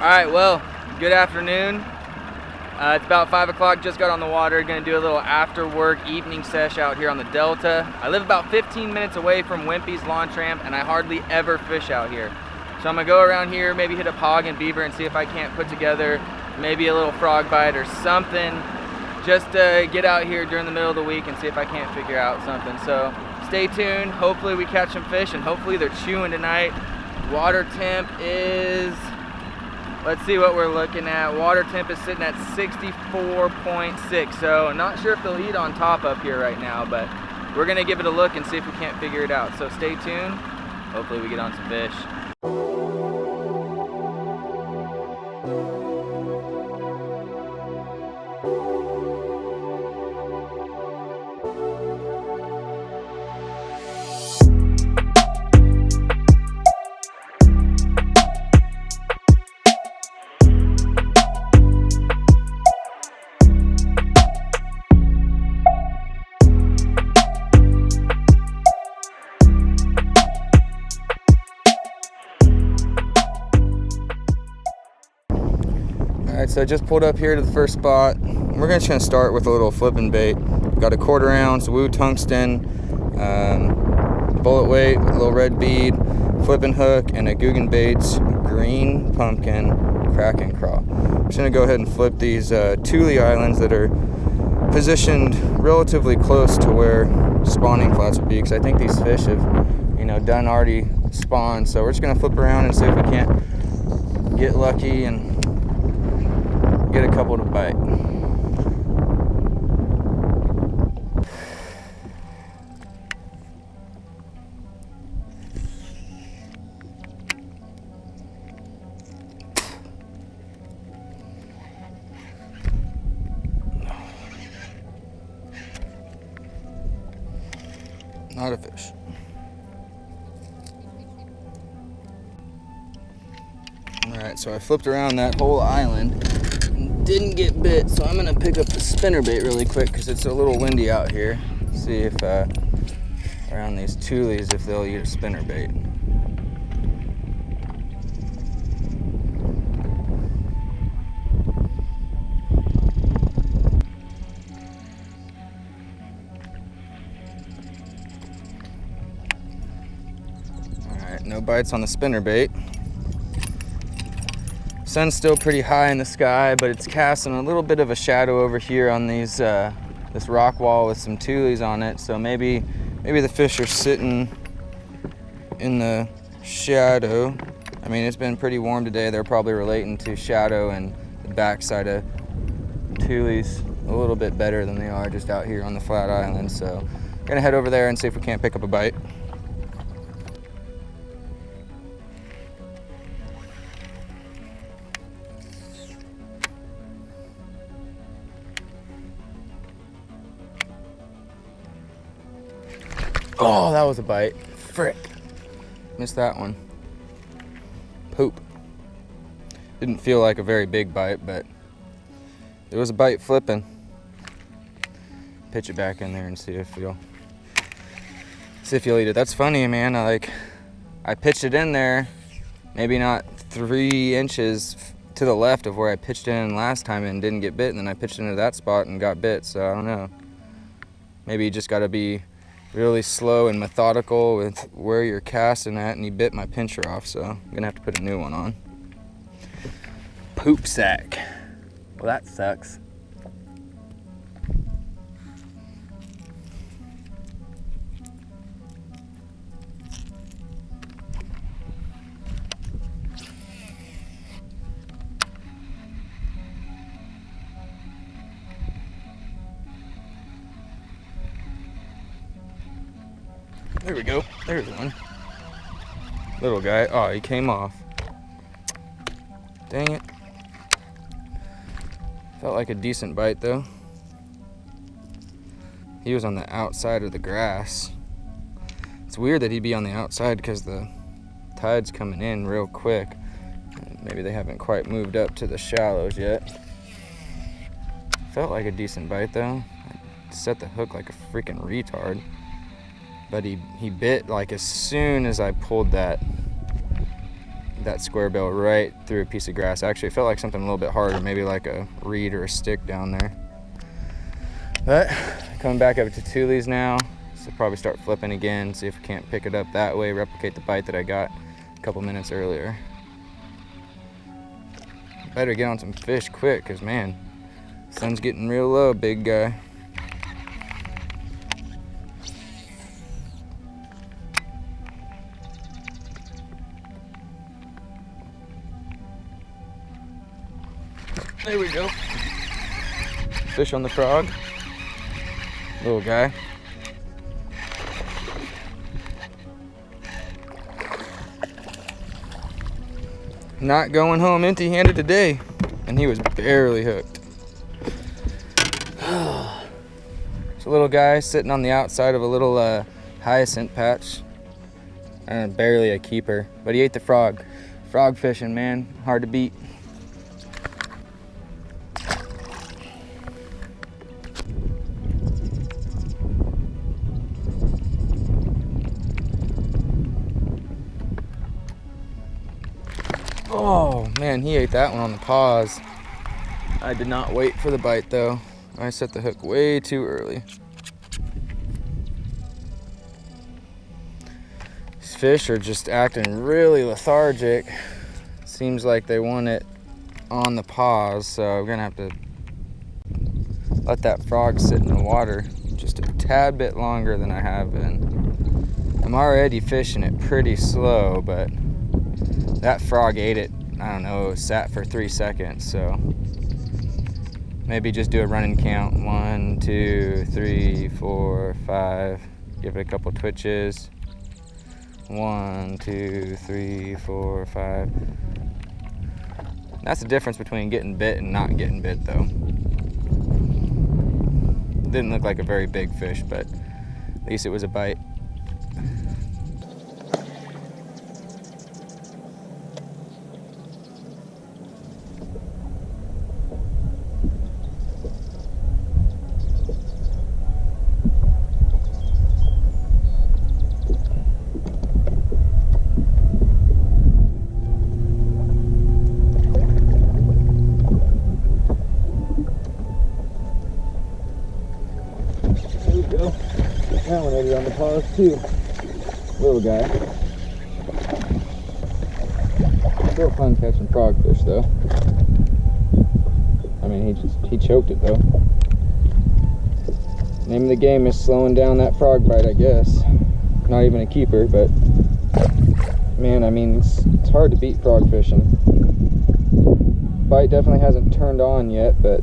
All right, well, good afternoon. It's about 5 o'clock, just got on the water. Gonna do a little after work evening sesh out here on the Delta. I live about 15 minutes away from Wimpy's Launch Ramp, and I hardly ever fish out here. So I'm gonna go around here, maybe hit a hog and beaver and see if I can't put together maybe a little frog bite or something. Just get out here during the middle of the week and see if I can't figure out something. So stay tuned, hopefully we catch some fish and hopefully they're chewing tonight. Water temp is, let's see what we're looking at. Water temp is sitting at 64.6, so not sure if they'll eat on top up here right now, but we're gonna give it a look and see if we can't figure it out. So stay tuned, hopefully we get on some fish. Alright, so I just pulled up here to the first spot. We're just gonna start with a little flipping bait. Got a 1/4 ounce Woo Tungsten, bullet weight, a little red bead, flipping hook, and a Googan Baits green pumpkin Kraken craw. I'm just gonna go ahead and flip these Thule islands that are positioned relatively close to where spawning flats would be, because I think these fish have, done already spawned. So we're just gonna flip around and see if we can't get lucky and get a couple to bite. Not a fish. Alright, so I flipped around that whole island. Didn't get bit, so I'm gonna pick up the spinnerbait really quick because it's a little windy out here. See if around these Thules if they'll eat a spinnerbait. Alright, no bites on the spinnerbait. Sun's still pretty high in the sky, but it's casting a little bit of a shadow over here on these this rock wall with some Thules on it. So maybe the fish are sitting in the shadow. I mean, it's been pretty warm today. They're probably relating to shadow and the backside of Thules a little bit better than they are just out here on the flat island. So I'm gonna head over there and see if we can't pick up a bite. Oh, that was a bite. Frick. Missed that one. Poop. Didn't feel like a very big bite, but it was a bite flipping. Pitch it back in there and see if you'll eat it. That's funny, man. I pitched it in there, maybe not 3 inches to the left of where I pitched it in last time and didn't get bit, and then I pitched into that spot and got bit, so I don't know. Maybe you just gotta be really slow and methodical with where you're casting at, and he bit my pincher off, so I'm gonna have to put a new one on. Poop sack. Well, that sucks. There we go. There's one. Little guy. Oh, he came off. Dang it. Felt like a decent bite though. He was on the outside of the grass. It's weird that he'd be on the outside because the tide's coming in real quick. Maybe they haven't quite moved up to the shallows yet. Felt like a decent bite though. I set the hook like a freaking retard. But he bit like as soon as I pulled that that square bill right through a piece of grass. Actually, it felt like something a little bit harder, maybe like a reed or a stick down there. But coming back up to Thule's now, so probably start flipping again, see if we can't pick it up that way, replicate the bite that I got a couple minutes earlier. Better get on some fish quick, cause man, sun's getting real low, big guy. There we go. Fish on the frog. Little guy. Not going home empty-handed today, and he was barely hooked. It's a little guy sitting on the outside of a little hyacinth patch. Barely a keeper, but he ate the frog. Frog fishing, man, hard to beat. Oh man, he ate that one on the pause. I did not wait for the bite though. I set the hook way too early. These fish are just acting really lethargic. Seems like they want it on the pause, so we're gonna have to let that frog sit in the water just a tad bit longer than I have been. I'm already fishing it pretty slow, but that frog ate it, I don't know, it sat for 3 seconds, so maybe just do a running count. 1, 2, 3, 4, 5. Give it a couple twitches. 1, 2, 3, 4, 5. That's the difference between getting bit and not getting bit, though. Didn't look like a very big fish, but at least it was a bite. That one ate it on the pause too. Little guy. Still fun catching frogfish though. I mean, he choked it though. Name of the game is slowing down that frog bite, I guess. Not even a keeper, but man, I mean, it's hard to beat frog fishing. Bite definitely hasn't turned on yet, but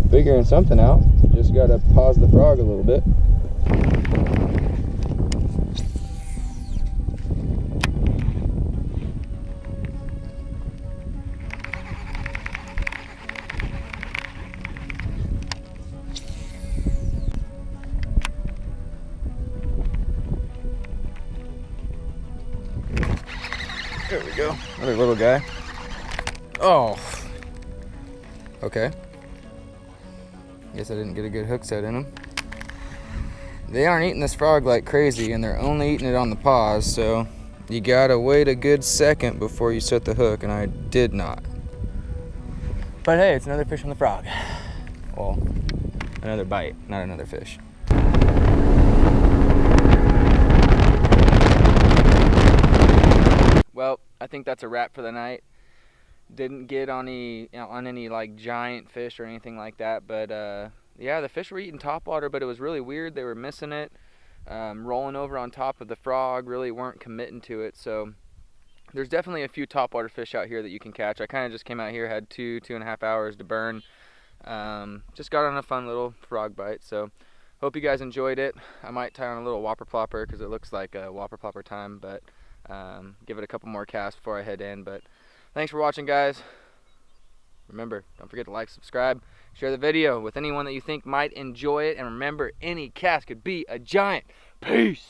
figuring something out. Just gotta pause the frog a little bit. There we go. Another little guy. Oh. Okay. Guess I didn't get a good hook set in them. They aren't eating this frog like crazy, and they're only eating it on the pause, so you gotta wait a good second before you set the hook, and I did not. But hey, it's another fish on the frog. Well, another bite, not another fish. Well, I think that's a wrap for the night. Didn't get on any like giant fish or anything like that, but yeah, the fish were eating topwater, but it was really weird. They were missing it, rolling over on top of the frog, really weren't committing to it. So there's definitely a few topwater fish out here that you can catch. I kind of just came out here, had 2.5 hours to burn. Just got on a fun little frog bite. So hope you guys enjoyed it. I might tie on a little whopper plopper because it looks like a whopper plopper time, but give it a couple more casts before I head in. But thanks for watching, guys. Remember, don't forget to like, subscribe, share the video with anyone that you think might enjoy it, and remember, any cast could be a giant. Peace!